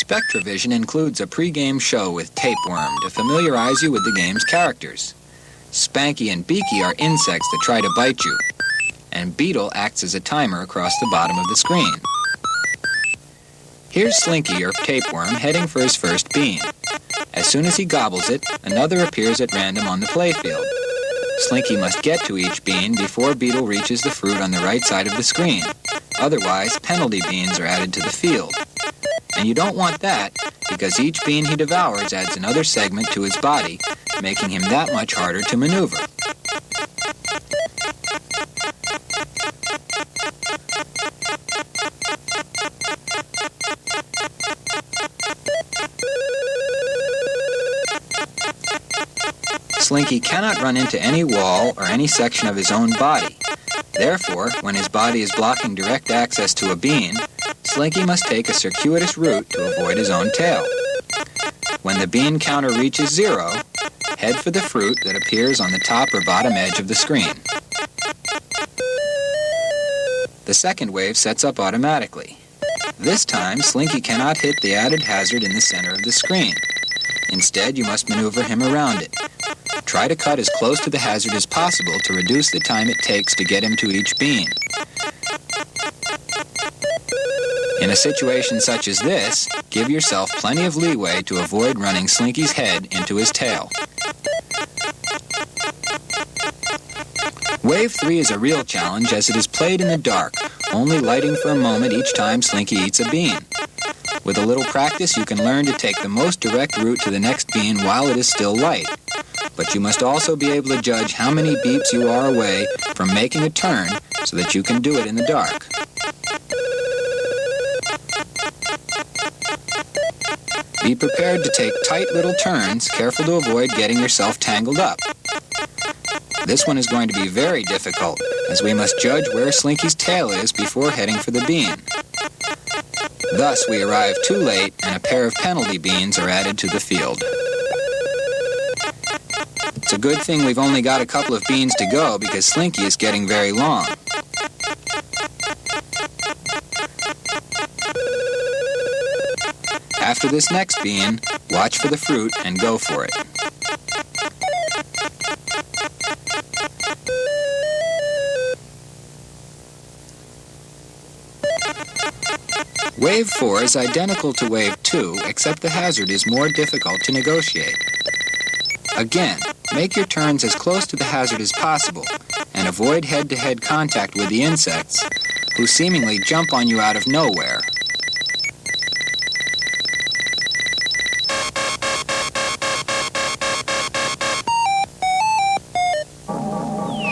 Spectravision includes a pre-game show with Tapeworm to familiarize you with the game's characters. Spanky and Beaky are insects that try to bite you, and Beetle acts as a timer across the bottom of the screen. Here's Slinky, or Tapeworm, heading for his first bean. As soon as he gobbles it, another appears at random on the playfield. Slinky must get to each bean before Beetle reaches the fruit on the right side of the screen. Otherwise, penalty beans are added to the field. And you don't want that, because each bean he devours adds another segment to his body, making him that much harder to maneuver. Slinky cannot run into any wall or any section of his own body. Therefore, when his body is blocking direct access to a bean, Slinky must take a circuitous route to avoid his own tail. When the bean counter reaches 0, head for the fruit that appears on the top or bottom edge of the screen. The second wave sets up automatically. This time, Slinky cannot hit the added hazard in the center of the screen. Instead, you must maneuver him around it. Try to cut as close to the hazard as possible to reduce the time it takes to get him to each bean. In a situation such as this, give yourself plenty of leeway to avoid running Slinky's head into his tail. Wave 3 is a real challenge as it is played in the dark, only lighting for a moment each time Slinky eats a bean. With a little practice, you can learn to take the most direct route to the next bean while it is still light. But you must also be able to judge how many beeps you are away from making a turn so that you can do it in the dark. Be prepared to take tight little turns, careful to avoid getting yourself tangled up. This one is going to be very difficult, as we must judge where Slinky's tail is before heading for the bean. Thus, we arrive too late, and a pair of penalty beans are added to the field. It's a good thing we've only got a couple of beans to go, because Slinky is getting very long. After this next bean, watch for the fruit and go for it. Wave 4 is identical to Wave 2, except the hazard is more difficult to negotiate. Again, make your turns as close to the hazard as possible, and avoid head-to-head contact with the insects, who seemingly jump on you out of nowhere,